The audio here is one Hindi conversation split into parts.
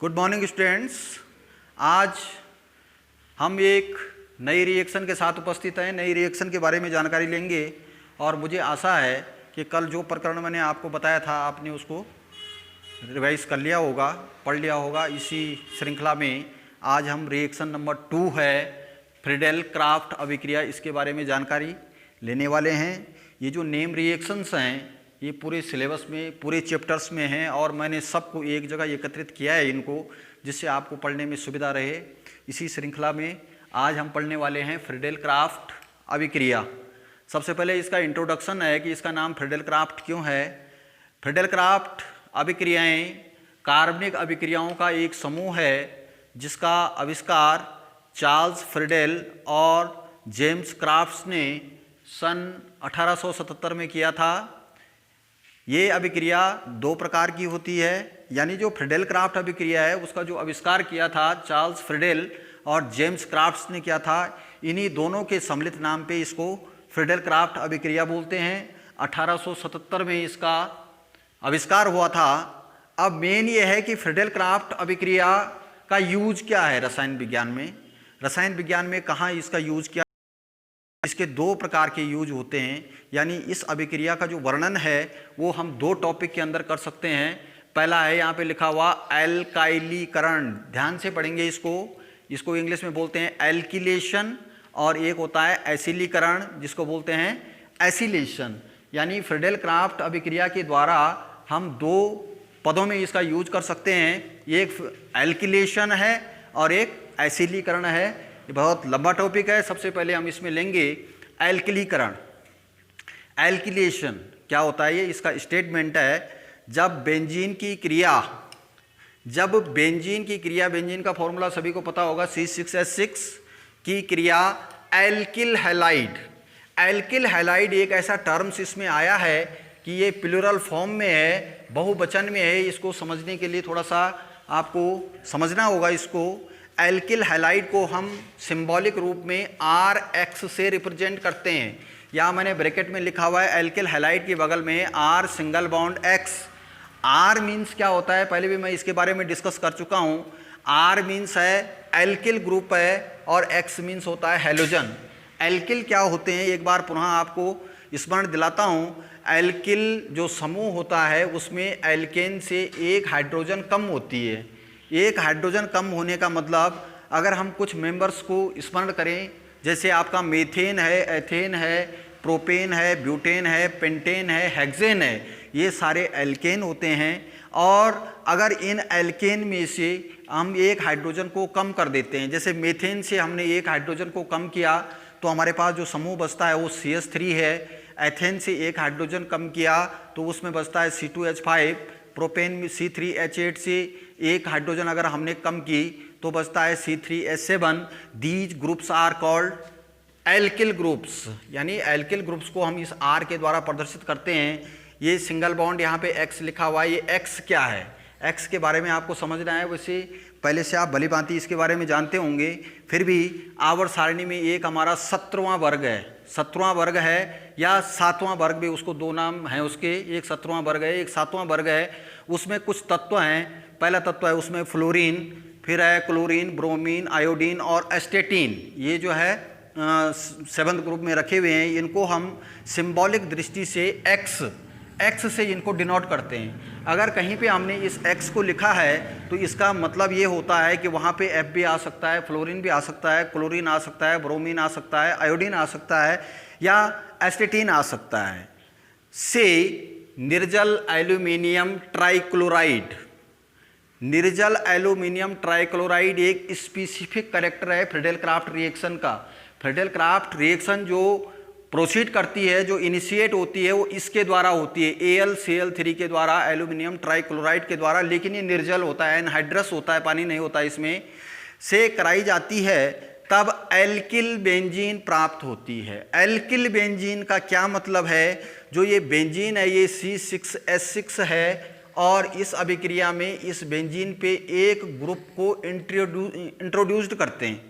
Good morning students. आज हम एक नई रिएक्शन के साथ उपस्थित हैं। नई रिएक्शन के बारे में जानकारी लेंगे और मुझे आशा है कि कल जो प्रकरण मैंने आपको बताया था आपने उसको रिवाइज कर लिया होगा, पढ़ लिया होगा। इसी श्रृंखला में आज हम रिएक्शन नंबर 2 है फ्रीडेल क्राफ्ट अभिक्रिया, इसके बारे में जानकारी लेने वाले हैं। ये जो नेम रिएक्शंस हैं ये पूरे सिलेबस में, पूरे चैप्टर्स में हैं और मैंने सबको एक जगह एकत्रित किया है इनको, जिससे आपको पढ़ने में सुविधा रहे। इसी श्रृंखला में आज हम पढ़ने वाले हैं फ्रीडेल क्राफ्ट अभिक्रिया। सबसे पहले इसका इंट्रोडक्शन है कि इसका नाम फ्रीडेल क्राफ्ट क्यों है। फ्रीडेल क्राफ्ट अभिक्रियाएँ कार्बनिक अभिक्रियाओं का एक समूह है जिसका आविष्कार चार्ल्स फ्रीडेल और जेम्स क्राफ्ट्स ने सन 1877 में किया था। ये अभिक्रिया दो प्रकार की होती है, यानी जो फ्रीडेल क्राफ्ट अभिक्रिया है उसका जो आविष्कार किया था चार्ल्स फ्रीडेल और जेम्स क्राफ्ट्स ने किया था, इन्हीं दोनों के सम्मिलित नाम पे इसको फ्रीडेल क्राफ्ट अभिक्रिया बोलते हैं। 1877 में इसका आविष्कार हुआ था। अब मेन ये है कि फ्रीडेल क्राफ्ट अभिक्रिया का यूज क्या है रसायन विज्ञान में। रसायन विज्ञान में कहाँ इसका यूज किया। इसके दो प्रकार के यूज होते हैं, यानी इस अभिक्रिया का जो वर्णन है वो हम दो टॉपिक के अंदर कर सकते हैं। पहला है यहाँ पे लिखा हुआ एल्काइलीकरण, ध्यान से पढ़ेंगे इसको इंग्लिश में बोलते हैं एल्किलेशन, और एक होता है एसिलीकरण जिसको बोलते हैं एसिलेशन। यानी फ्रीडेल क्राफ्ट अभिक्रिया के द्वारा हम दो पदों में इसका यूज कर सकते हैं, एक एल्किलेशन है और एक एसिलीकरण है। ये बहुत लंबा टॉपिक है। सबसे पहले हम इसमें लेंगे एल्किलीकरण। एल्किलेशन क्या होता है, ये इसका स्टेटमेंट है जब बेंजीन की क्रिया, बेंजीन का फॉर्मूला सभी को पता होगा C6H6 की क्रिया एल्किल हैलाइड। एल्किल हैलाइड एक ऐसा टर्म्स इसमें आया है कि ये प्लूरल फॉर्म में है, बहुवचन में है। इसको समझने के लिए थोड़ा सा आपको समझना होगा। इसको एल्किल हैलाइड को हम सिंबॉलिक रूप में RX से रिप्रेजेंट करते हैं, या मैंने ब्रैकेट में लिखा हुआ है एल्किल हैलाइड के बगल में R single bond X। R means क्या होता है, पहले भी मैं इसके बारे में डिस्कस कर चुका हूँ। R मीन्स है एल्किल ग्रुप है और X मीन्स होता है हैलोजन। एल्किल क्या होते हैं एक बार पुनः आपको स्मरण दिलाता हूँ। एल्किल जो समूह होता है उसमें एल्केन से एक हाइड्रोजन कम होती है। एक हाइड्रोजन कम होने का मतलब, अगर हम कुछ मेंबर्स को स्मरण करें, जैसे आपका मीथेन है, एथेन है, प्रोपेन है, ब्यूटेन है, पेंटेन है, हेक्सेन है, ये सारे एल्केन होते हैं। और अगर इन एल्केन में से हम एक हाइड्रोजन को कम कर देते हैं, जैसे मीथेन से हमने एक हाइड्रोजन को कम किया तो हमारे पास जो समूह बचता है वो CH3 है। एथेन से एक हाइड्रोजन कम किया तो उसमें बचता है C2H5। प्रोपेन में C3H8 से एक हाइड्रोजन अगर हमने कम की तो बचता है C3H7। These groups are called alkyl groups. यानी एल्किल ग्रुप्स को हम इस R के द्वारा प्रदर्शित करते हैं। ये सिंगल बॉन्ड यहाँ पे X लिखा हुआ है, ये X क्या है, X के बारे में आपको समझना है। वैसे पहले से आप भली भांति इसके बारे में जानते होंगे, फिर भी आवर्त सारणी में एक हमारा 17वां वर्ग है, 17वां वर्ग है या 7वां वर्ग भी, उसको दो नाम हैं उसके, एक 17वां वर्ग है, एक 7वां वर्ग है। उसमें कुछ तत्व हैं। पहला तत्व है उसमें फ्लोरीन, फिर है क्लोरीन, ब्रोमीन, आयोडीन और एस्टेटीन। ये जो है 7th ग्रुप में रखे हुए हैं। इनको हम सिंबॉलिक दृष्टि से X से इनको डिनोट करते हैं। अगर कहीं पे हमने इस X को लिखा है तो इसका मतलब ये होता है कि वहाँ पे F भी आ सकता है, फ्लोरीन भी आ सकता है, क्लोरीन आ सकता है, ब्रोमीन आ सकता है, आयोडीन आ सकता है या एस्टेटीन आ सकता है। से निर्जल एल्यूमिनियम ट्राइक्लोराइड। निर्जल एल्यूमिनियम ट्राइक्लोराइड एक स्पेसिफिक कैरेक्टर है फ्रीडेल क्राफ्ट रिएक्शन का। फ्रीडेल क्राफ्ट रिएक्शन जो प्रोसीड करती है, जो इनिशिएट होती है, वो इसके द्वारा होती है, AlCl3 के द्वारा, एल्यूमिनियम ट्राइक्लोराइड के द्वारा। लेकिन ये निर्जल होता है, एनहाइड्रस होता है, पानी नहीं होता इसमें। से कराई जाती है तब एल्किल बेंजीन प्राप्त होती है। एल्किल बेंजीन का क्या मतलब है, जो ये बेंजीन है ये C6H6 है और इस अभिक्रिया में इस बेंजीन पे एक ग्रुप को इंट्रोड्यूस्ड करते हैं।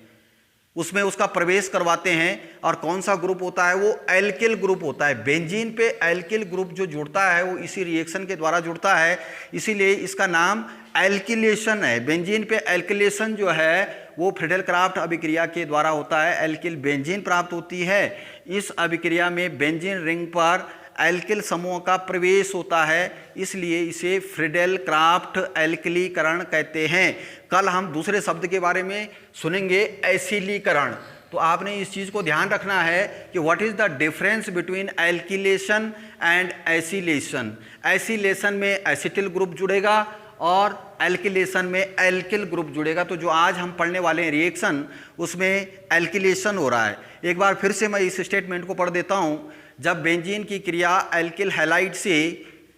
उसमें उसका प्रवेश करवाते हैं और कौन सा ग्रुप होता है, वो एल्किल ग्रुप होता है। बेंजीन पे एल्किल ग्रुप जो जुड़ता है वो इसी रिएक्शन के द्वारा जुड़ता है, इसीलिए इसका नाम एल्किलेशन है। बेंजीन पे एल्किलेशन जो है वो फ्रीडेल क्राफ्ट अभिक्रिया के द्वारा होता है, एल्किल बेंजीन प्राप्त होती है। इस अभिक्रिया में बेंजीन रिंग पर एल्किल समूह का प्रवेश होता है, इसलिए इसे फ्रीडेल क्राफ्ट एल्किलीकरण कहते हैं। कल हम दूसरे शब्द के बारे में सुनेंगे, एसिलीकरण। तो आपने इस चीज़ को ध्यान रखना है कि what is the difference between alkylation and acylation. Acylation में एसिटिल ग्रुप जुड़ेगा और एल्किलेशन में एल्किल ग्रुप जुड़ेगा। तो जो आज हम पढ़ने वाले हैं रिएक्शन, उसमें एल्किलेशन हो रहा है। एक बार फिर से मैं इस स्टेटमेंट को पढ़ देता हूँ। जब बेंजीन की क्रिया एल्किल हैलाइड से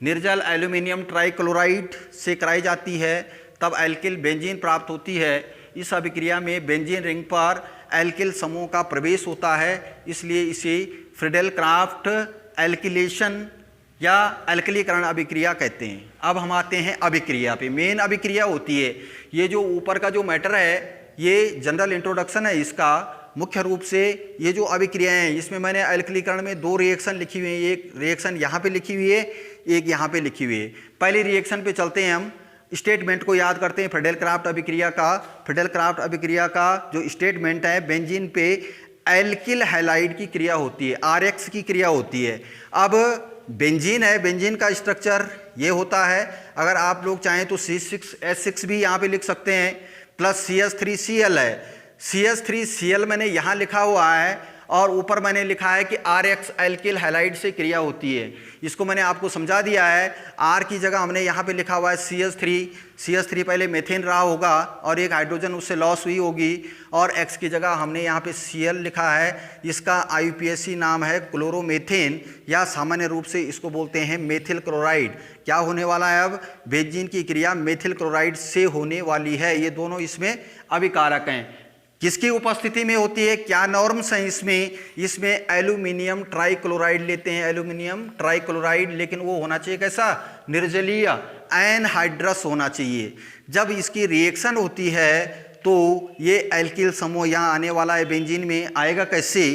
निर्जल एल्यूमिनियम ट्राइक्लोराइड से कराई जाती है, तब एल्किल बेंजीन प्राप्त होती है। इस अभिक्रिया में बेंजीन रिंग पर एल्किल समूह का प्रवेश होता है, इसलिए इसे फ्रीडेल क्राफ्ट एल्किलेशन या एल्किलीकरण अभिक्रिया कहते हैं। अब हम आते हैं अभिक्रिया पे। मेन अभिक्रिया होती है, ये जो ऊपर का जो मैटर है ये जनरल इंट्रोडक्शन है इसका। मुख्य रूप से ये जो अभिक्रियाएं हैं, इसमें मैंने एल्किलीकरण में 2 रिएक्शन लिखी हुई हैं। एक रिएक्शन यहाँ पे लिखी हुई है, एक यहाँ पे लिखी हुई है। पहले रिएक्शन पे चलते हैं, हम स्टेटमेंट को याद करते हैं फ्रीडेल क्राफ्ट अभिक्रिया का। फ्रीडेल क्राफ्ट अभिक्रिया का जो स्टेटमेंट है, बेंजीन पे एल्किल हैलाइड की क्रिया होती है, RX की क्रिया होती है। अब बेंजीन है, बेंजीन का स्ट्रक्चर ये होता है। अगर आप लोग चाहें तो C6H6 भी यहाँ पे लिख सकते हैं, प्लस CH3Cl है। CH3Cl मैंने यहाँ लिखा हुआ है और ऊपर मैंने लिखा है कि RX एल्किल हैलाइड से क्रिया होती है। इसको मैंने आपको समझा दिया है। R की जगह हमने यहाँ पे लिखा हुआ है CH3 पहले मेथेन रहा होगा और एक हाइड्रोजन उससे लॉस हुई होगी, और X की जगह हमने यहाँ पे Cl लिखा है। इसका IUPAC नाम है क्लोरोमेथेन, या सामान्य रूप से इसको बोलते हैं मेथिल क्लोराइड। क्या होने वाला है, अब बेंजीन की क्रिया मेथिल क्लोराइड से होने वाली है। ये दोनों इसमें अभिकारक हैं। किसकी उपस्थिति में होती है, क्या नॉर्म्स हैं इसमें एल्यूमिनियम ट्राइक्लोराइड लेते हैं, एल्यूमिनियम ट्राइक्लोराइड, लेकिन वो होना चाहिए कैसा, निर्जलीय एनहाइड्रस होना चाहिए। जब इसकी रिएक्शन होती है तो ये एल्किल समूह यहाँ आने वाला है, बेंजीन में आएगा कैसे।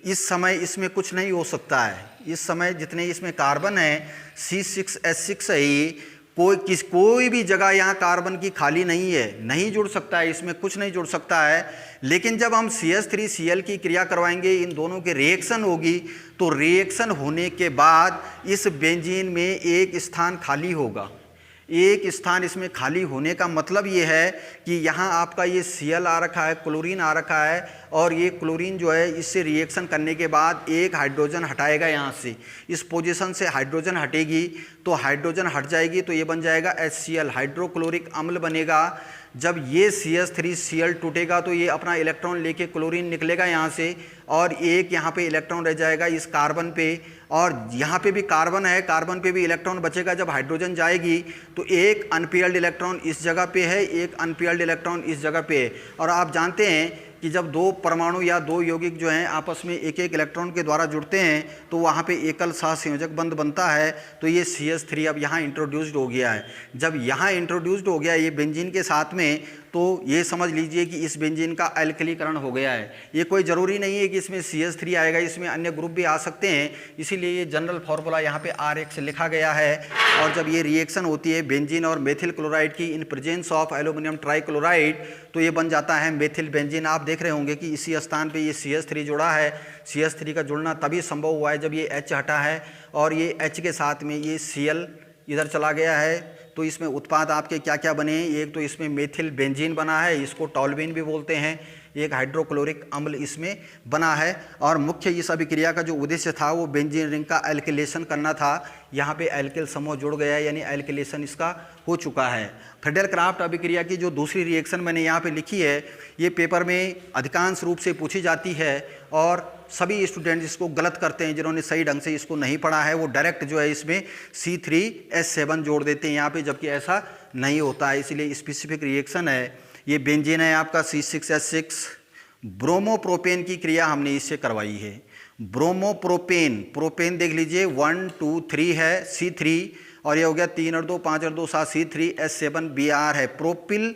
इस समय इसमें कुछ नहीं हो सकता है। इस समय जितने इसमें कार्बन है C6H6 है, ये कोई भी जगह यहाँ कार्बन की खाली नहीं है, नहीं जुड़ सकता है, इसमें कुछ नहीं जुड़ सकता है। लेकिन जब हम CH3Cl की क्रिया करवाएंगे, इन दोनों की रिएक्शन होगी, तो रिएक्शन होने के बाद इस बेंजीन में एक स्थान खाली होगा। एक स्थान इसमें खाली होने का मतलब ये है कि यहाँ आपका ये Cl आ रखा है, क्लोरीन आ रखा है, और ये क्लोरीन जो है इससे रिएक्शन करने के बाद एक हाइड्रोजन हटाएगा। यहाँ से इस पोजीशन से हाइड्रोजन हटेगी, तो हाइड्रोजन हट जाएगी तो ये बन जाएगा HCl, हाइड्रोक्लोरिक अम्ल बनेगा। जब ये CH3Cl टूटेगा तो ये अपना इलेक्ट्रॉन लेके क्लोरीन निकलेगा यहाँ से, और एक यहाँ पे इलेक्ट्रॉन रह जाएगा इस कार्बन पे, और यहाँ पे भी कार्बन है, कार्बन पे भी इलेक्ट्रॉन बचेगा। जब हाइड्रोजन जाएगी तो एक अनपेयर्ड इलेक्ट्रॉन इस जगह पे है, एक अनपेयर्ड इलेक्ट्रॉन इस जगह पे है। और आप जानते हैं कि जब 2 परमाणु या 2 यौगिक जो हैं आपस में एक एक इलेक्ट्रॉन के द्वारा जुड़ते हैं तो वहाँ पे एकल सहसंयोजक बंध बनता है। तो ये CH3 अब यहाँ इंट्रोड्यूस्ड हो गया है। जब यहाँ इंट्रोड्यूस्ड हो गया ये बेंजीन के साथ में, तो ये समझ लीजिए कि इस बेंजीन का एल्किलीकरण हो गया है। ये कोई ज़रूरी नहीं है कि इसमें CH3 आएगा, इसमें अन्य ग्रुप भी आ सकते हैं, इसीलिए ये जनरल फार्मूला यहाँ पे RX लिखा गया है। और जब ये रिएक्शन होती है बेंजीन और मेथिल क्लोराइड की in presence of aluminium trichloride, तो ये बन जाता है मेथिल बेंजीन। आप देख रहे होंगे कि इसी स्थान पे ये CH3 जुड़ा है। CH3 का जुड़ना तभी संभव हुआ है जब ये H हटा है, और ये H के साथ में ये Cl इधर चला गया है। तो इसमें उत्पाद आपके क्या क्या बने हैं, एक तो इसमें मेथिल बेंजीन बना है, इसको टॉल्यूबिन भी बोलते हैं, एक हाइड्रोक्लोरिक अम्ल इसमें बना है। और मुख्य इस अभिक्रिया का जो उद्देश्य था वो बेंजीन रिंग का एल्किलेशन करना था। यहाँ पे एल्किल समूह जुड़ गया है, यानी एल्किलेशन इसका हो चुका है। फ्रीडेल क्राफ्ट अभिक्रिया की जो दूसरी रिएक्शन मैंने यहाँ पे लिखी है, ये पेपर में अधिकांश रूप से पूछी जाती है, और सभी स्टूडेंट इसको गलत करते हैं जिन्होंने सही ढंग से इसको नहीं पढ़ा है। वो डायरेक्ट जो है इसमें C3H7 जोड़ देते हैं यहाँ पे, जबकि ऐसा नहीं होता है। इसलिए स्पेसिफिक रिएक्शन है। ये बेंजीन है आपका C6H6, ब्रोमोप्रोपेन की क्रिया हमने इससे करवाई है। ब्रोमोप्रोपेन, प्रोपेन देख लीजिए 1 2 3 है C3, और ये हो गया 3 और 2 5 और 2 7 C3H7 Br है। प्रोपिल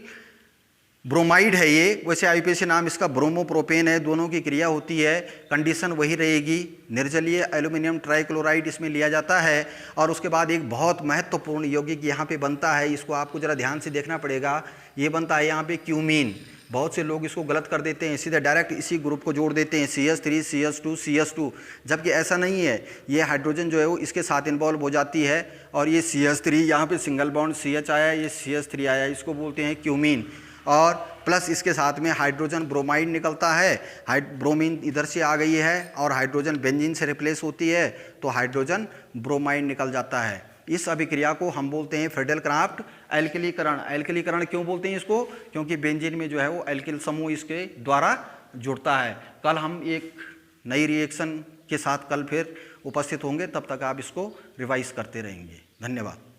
ब्रोमाइड है ये, वैसे आईयूपीएसी नाम इसका ब्रोमोप्रोपेन है। दोनों की क्रिया होती है, कंडीशन वही रहेगी, निर्जलीय एल्यूमिनियम ट्राइक्लोराइड इसमें लिया जाता है। और उसके बाद एक बहुत महत्वपूर्ण यौगिक यहाँ पे बनता है, इसको आपको ज़रा ध्यान से देखना पड़ेगा। ये बनता है यहाँ पे क्यूमीन। बहुत से लोग इसको गलत कर देते हैं, सीधे डायरेक्ट इसी ग्रुप को जोड़ देते हैं CH3 CH2 CH2, जबकि ऐसा नहीं है। ये हाइड्रोजन जो है वो इसके साथ इन्वॉल्व हो जाती है और ये CH3 यहाँ पे सिंगल बॉन्ड CH आया, ये CH3 आया, इसको बोलते हैं क्यूमीन। और प्लस इसके साथ में हाइड्रोजन ब्रोमाइड निकलता है, ब्रोमीन इधर से आ गई है और हाइड्रोजन बेंजीन से रिप्लेस होती है तो हाइड्रोजन ब्रोमाइड निकल जाता है। इस अभिक्रिया को हम बोलते हैं फ्रीडल-क्राफ्ट एल्किलीकरण। एल्किलीकरण क्यों बोलते हैं इसको? क्योंकि बेंजीन में जो है वो एल्किल समूह इसके द्वारा जुड़ता है। कल हम एक नई रिएक्शन के साथ कल फिर उपस्थित होंगे, तब तक आप इसको रिवाइज करते रहेंगे। धन्यवाद।